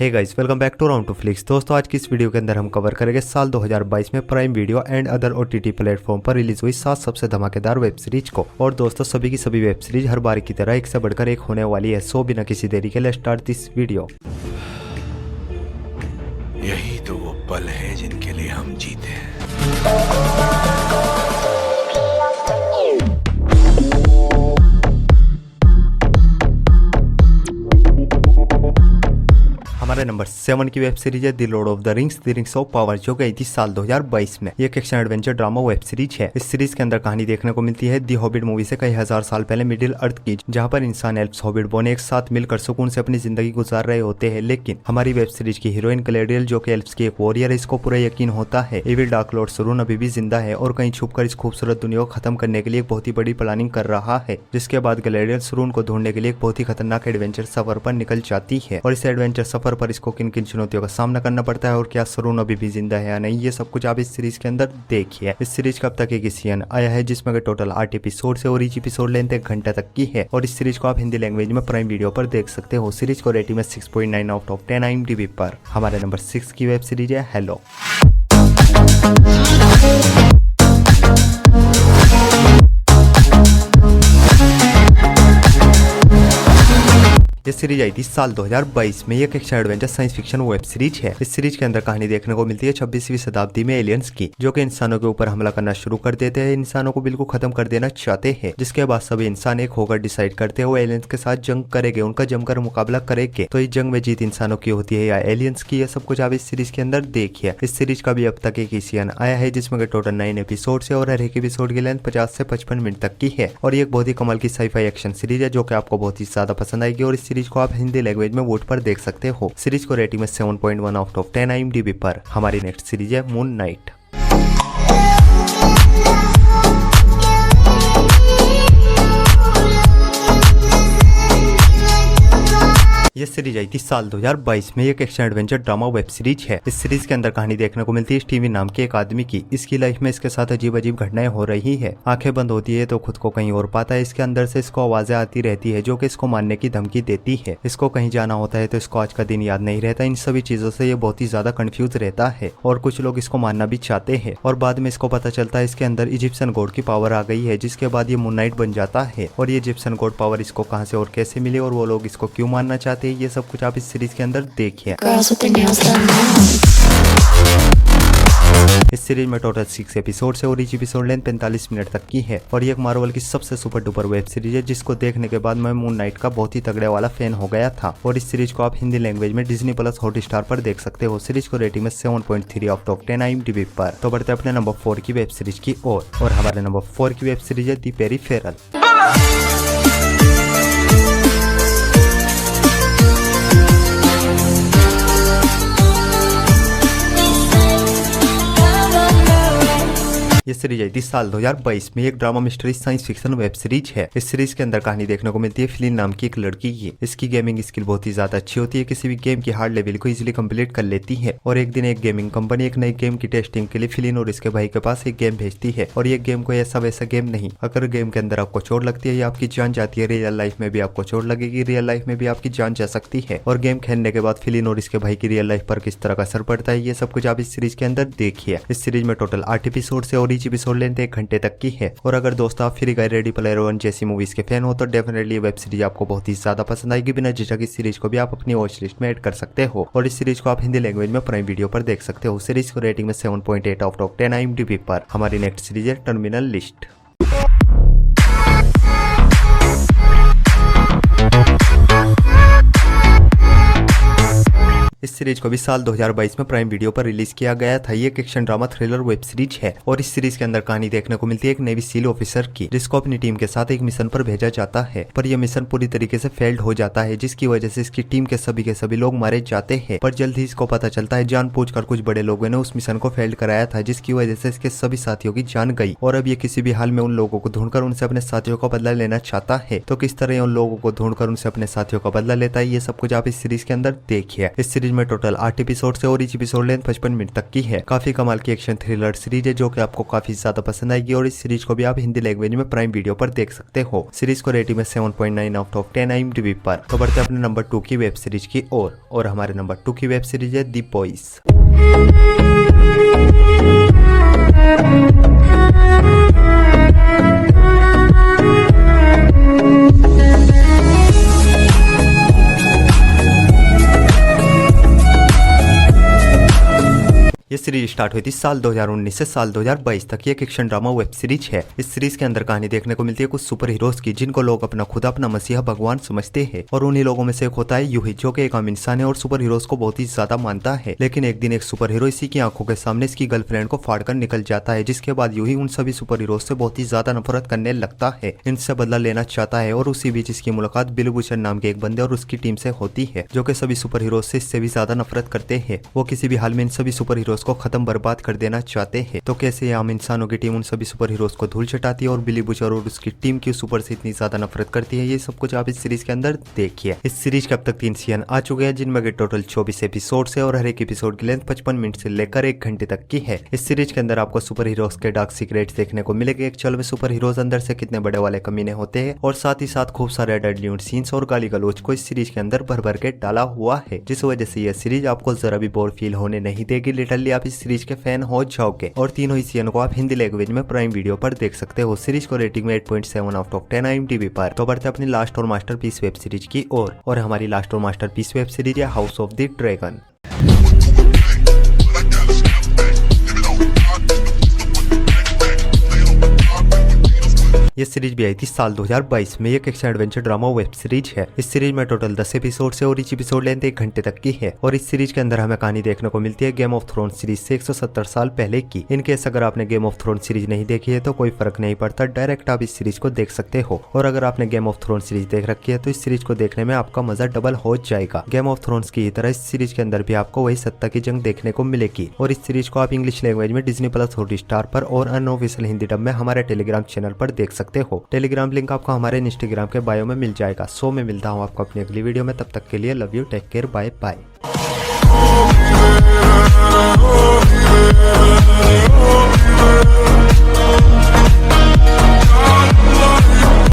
Hey guys, welcome back to round two flicks. दोस्तों, आज की इस वीडियो के अंदर हम कवर करेंगे साल 2022 में prime video and other OTT platform पर रिलीज हुई 7 सबसे धमाकेदार वेब सीरीज को। और दोस्तों, सभी की सभी वेब सीरीज हर बार की तरह एक से बढ़कर एक होने वाली है। सो बिना किसी देरी के लिए स्टार्ट दिस वीडियो। यही तो वो पल है जिनके लिए हम जीते हैं। हमारे नंबर 7 की वेब सीरीज है the Lord of the rings of power, जो गई थी साल 2022 में। ये एक action adventure drama web series है। इस सीरीज के अंदर कहानी देखने को मिलती है दी हॉबिट मूवी से कई हजार साल पहले मिडिल अर्थ की, जहां पर इंसान एल्फ्स हॉबिट बोन एक साथ मिलकर सुकून से अपनी जिंदगी गुजार रहे होते हैं। लेकिन हमारी वेब सीरीज की हीरोइन गैलेडियल, जो कि एल्फ्स की एक वॉरियर है, इसको पूरा यकीन होता है एविल डार्क लॉर्ड सरून अभी भी जिंदा है और कहीं छुपकर इस खूबसूरत दुनिया को खत्म करने के लिए एक बहुत ही बड़ी प्लानिंग कर रहा है। जिसके बाद गैलेडियल सरून को ढूंढने के लिए एक बहुत ही खतरनाक एडवेंचर सफर पर निकल जाती है। और इस एडवेंचर सफर पर इसको किन किन चुनौतियों का सामना करना पड़ता है और क्या सरून अभी भी जिंदा है या नहीं, ये सब कुछ आप इस सीरीज के अंदर देखिए। इस सीरीज का अब तक एक सीजन आया है, जिसमें टोटल 8 एपिसोड है और ईच एपिसोड लेंथ 1 घंटे तक की है। और इस सीरीज को आप हिंदी लैंग्वेज में प्राइम वीडियो पर देख सकते हो। सीरीज को रेटिंग में 6.9 आउट ऑफ 10 IMDb पर। हमारे नंबर 6 की वेब सीरीज है हेलो। ये सीरीज आई थी साल 2022 में। एक action adventure science fiction web series है। इस सीरीज के अंदर कहानी देखने को मिलती है 26वीं शताब्दी में एलियंस की, जो कि इंसानों के ऊपर हमला करना शुरू कर देते हैं। इंसानों को बिल्कुल खत्म कर देना चाहते हैं। जिसके बाद सभी इंसान एक होकर डिसाइड करते हैं वो एलियंस के साथ जंग करेंगे, उनका जमकर मुकाबला करेंगे। तो इस जंग में जीत इंसानों की होती है या एलियंस की, ये सब कुछ आप इस सीरीज के अंदर देखिए। इस सीरीज का भी अब तक एक सीजन आया है, जिसमें टोटल 9 एपिसोड है और हर एक एपिसोड की लेंथ 50 से 55 मिनट तक की है। और ये एक बहुत ही कमाल की साइफाई एक्शन सीरीज है, जो कि आपको बहुत ही ज्यादा पसंद आएगी। और इस सीरीज को आप हिंदी लैंग्वेज में वोट पर देख सकते हो। सीरीज को रेटिंग में 7.1 आउट ऑफ 10 IMDb पर। हमारी नेक्स्ट सीरीज है मून नाइट। ये सीरीज आई थी साल 2022 में। एक action adventure drama web series है। इस सीरीज के अंदर कहानी देखने को मिलती है स्टीवन नाम के एक आदमी की। इसकी लाइफ में इसके साथ अजीब अजीब घटनाएं हो रही है। आंखें बंद होती है तो खुद को कहीं और पाता है। इसके अंदर से इसको आवाजें आती रहती है, जो कि इसको मारने की धमकी देती है। इसको कहीं जाना होता है तो इसको आज का दिन याद नहीं रहता। इन सभी चीजों से ये बहुत ही ज्यादा कंफ्यूज रहता है और कुछ लोग इसको मारना भी चाहते हैं। और बाद में इसको पता चलता है इसके अंदर इजिप्शियन गॉड की पावर आ गई है, जिसके बाद ये मून नाइट बन जाता है। और ये इजिप्शियन गॉड पावर इसको कहां से और कैसे मिले और वो लोग इसको क्यों मारना चाहते हैं, ये सब कुछ आप इस सीरीज के अंदर देखिए। इस सीरीज में टोटल 6 एपिसोड है और ईच एपिसोड लेंथ 45 मिनट तक की है। और ये एक मार्वल की सबसे सुपर डुपर वेब सीरीज है, जिसको देखने के बाद मैं मून नाइट का बहुत ही तगड़े वाला फैन हो गया था। और इस सीरीज को आप हिंदी लैंग्वेज में डिज्नी प्लस हॉटस्टार पर देख सकते हो। सीरीज को रेटिंग में 7.3 आउट ऑफ 10 IMDb पर। तो बढ़ते अपने नंबर 4 की वेब सीरीज की ओर। और हमारे नंबर 4 की वेब सीरीज है दी पेरिफेरल। ये सीरीज आई थी साल 2022 में। एक drama mystery science fiction web series है। इस सीरीज के अंदर कहानी देखने को मिलती है फिलिन नाम की एक लड़की की। इसकी गेमिंग स्किल बहुत ही ज्यादा अच्छी होती है, किसी भी गेम की हार्ड लेवल को इजीली कंप्लीट कर लेती है। और एक दिन एक गेमिंग कंपनी एक नई गेम की टेस्टिंग के लिए फिलिन और इसके भाई के पास एक गेम भेजती है। और ये गेम कोई ऐसा वैसा गेम नहीं। अगर गेम के अंदर आपको चोट लगती है या आपकी जान जाती है, रियल लाइफ में भी आपको चोट लगेगी, रियल लाइफ में भी आपकी जान जा सकती है। और गेम खेलने के बाद फिलिन और इसके भाई की रियल लाइफ पर किस तरह का असर पड़ता है, ये सब कुछ आप इस सीरीज के अंदर देखिए। इस सीरीज में टोटल 8 एपिसोड है और ईच एपिसोड लेंथ 1 घंटे तक की है। और अगर दोस्तों आप फ्री गाय रेडी प्लेयर वन जैसी मूवीज के फैन हो तो डेफिनेटली वेब सीरीज आपको बहुत ही ज्यादा पसंद आएगी। बिना झिझक इस सीरीज को भी आप अपनी वॉच लिस्ट में ऐड कर सकते हो। और इस सीरीज को आप हिंदी लैंग्वेज में प्राइम वीडियो पर देख सकते हो। सीरीज को रेटिंग में 7.8 आउट ऑफ 10 IMDb पर। हमारी नेक्स्ट सीरीज है टर्मिनल लिस्ट। इस सीरीज को भी साल 2022 में प्राइम वीडियो पर रिलीज किया गया था। ये एक action drama thriller web series है। और इस सीरीज के अंदर कहानी देखने को मिलती है एक नेवी सील ऑफिसर की, जिसको अपनी टीम के साथ एक मिशन पर भेजा जाता है। पर यह मिशन पूरी तरीके से फेल्ड हो जाता है, जिसकी वजह से इसकी टीम के सभी लोग मारे जाते हैं। पर जल्द ही इसको पता चलता है जानबूझकर कुछ बड़े लोगों ने उस मिशन को फेल्ड कराया था, जिसकी वजह से इसके सभी साथियों की जान गई। और अब ये किसी भी हाल में उन लोगों को ढूंढकर उनसे अपने साथियों का बदला लेना चाहता है। तो किस तरह उन लोगों को ढूंढकर उनसे अपने साथियों का बदला लेता है, ये सब कुछ आप इस सीरीज के अंदर देखिए। इस सीरीज सीरीज में टोटल 8 एपिसोड है और इस एपिसोड लेंथ 55 मिनट तक की है। काफी कमाल की एक्शन थ्रिलर सीरीज है जो कि आपको काफी ज्यादा पसंद आएगी और इस सीरीज को भी आप हिंदी लैंग्वेज में प्राइम वीडियो पर देख सकते हो। सीरीज को रेटिंग में 7.9 आउट ऑफ 10 IMDb पर। तो बढ़ते अपने नंबर 2 की वेब सीरीज की ओर और हमारे नंबर 2 की वेब सीरीज है द बॉयज। ये सीरीज स्टार्ट हुई थी साल 2019 से साल 2022 तक। ये एक एक्शन ड्रामा वेब सीरीज है। इस सीरीज के अंदर कहानी देखने को मिलती है कुछ सुपर हीरोज की जिनको लोग अपना खुदा अपना मसीहा भगवान समझते हैं और उन्हीं लोगों में से एक होता है यूही जो कि एक आम इंसान है और सुपर हीरोज को बहुत ही ज्यादा मानता है। लेकिन एक दिन एक सुपर हीरो इसी की आंखों के सामने इसकी गर्लफ्रेंड को फाड़कर निकल जाता है, जिसके बाद यूही उन सभी सुपर हीरोज से बहुत ही ज्यादा नफरत करने लगता है, इनसे बदला लेना चाहता है। और उसी बीच इसकी मुलाकात बिली बुशर नाम के एक बंदे और उसकी टीम से होती है जो कि सभी सुपर हीरोज से इससे भी ज्यादा नफरत करते हैं। वो किसी भी हाल में इन सभी सुपर हीरोज को खत्म बर्बाद कर देना चाहते हैं। तो कैसे आम इंसानों की टीम उन सभी सुपर हीरोज को धूल चटाती है और बिली बुशर और उसकी टीम की सुपर से इतनी ज्यादा नफरत करती है, ये सब कुछ आप इस सीरीज के अंदर देखिए। इस सीरीज के अब तक 3 सीजन आ चुके हैं जिनमें के टोटल 24 एपिसोड है और हर एक एपिसोड की लेंथ 55 मिनट से लेकर 1 घंटे तक की है। इस सीरीज के अंदर आपको सुपर हीरोज के डार्क सीक्रेट्स देखने को मिलेंगे। एक्चुअल में सुपर हीरोज अंदर से कितने बड़े वाले कमीने होते हैं और साथ ही साथ खूब सारे एडल्ट सीन्स और गाली गलौज को इस सीरीज के अंदर भर भर के डाला हुआ है, जिस वजह से यह सीरीज आपको जरा भी बोर फील होने नहीं देगी। लिटरली आप इस सीरीज के फैन हो जाओगे और तीनों ही सीजन को आप हिंदी लैंग्वेज में प्राइम वीडियो पर देख सकते हो। सीरीज को रेटिंग में 8.7 आउट ऑफ 10 IMDb पर। तो बढ़ते अपनी लास्ट और मास्टरपीस वेब सीरीज की ओर और हमारी लास्ट और मास्टरपीस वेब सीरीज है हाउस ऑफ द ड्रैगन। ये सीरीज भी आई थी साल 2022 में। एक action adventure drama web series है। इस सीरीज में टोटल 10 एपिसोड है और इस एपिसोड लेंथ 1 घंटे तक की है और इस सीरीज के अंदर हमें कहानी देखने को मिलती है गेम ऑफ थ्रोन्स सीरीज से 170 साल पहले की। इनकेस अगर आपने गेम ऑफ थ्रोन्स सीरीज नहीं देखी है तो कोई फर्क नहीं पड़ता, डायरेक्ट आप इस सीरीज को देख सकते हो। और अगर आपने गेम ऑफ थ्रोन्स सीरीज देख रखी है तो इस सीरीज को देखने में आपका मजा डबल हो जाएगा। गेम ऑफ थ्रोन्स की तरह इस सीरीज के अंदर भी आपको वही सत्ता की जंग देखने को मिलेगी और इस सीरीज को आप इंग्लिश लैंग्वेज में डिज्नी प्लस हॉटस्टार पर और अनऑफिशियल हिंदी डब में हमारे टेलीग्राम चैनल पर देख सकते हो। टेलीग्राम लिंक आपको हमारे इंस्टाग्राम के बायो में मिल जाएगा। सो मैं मिलता हूँ आपको अपनी अगली वीडियो में, तब तक के लिए love you, take care, bye bye.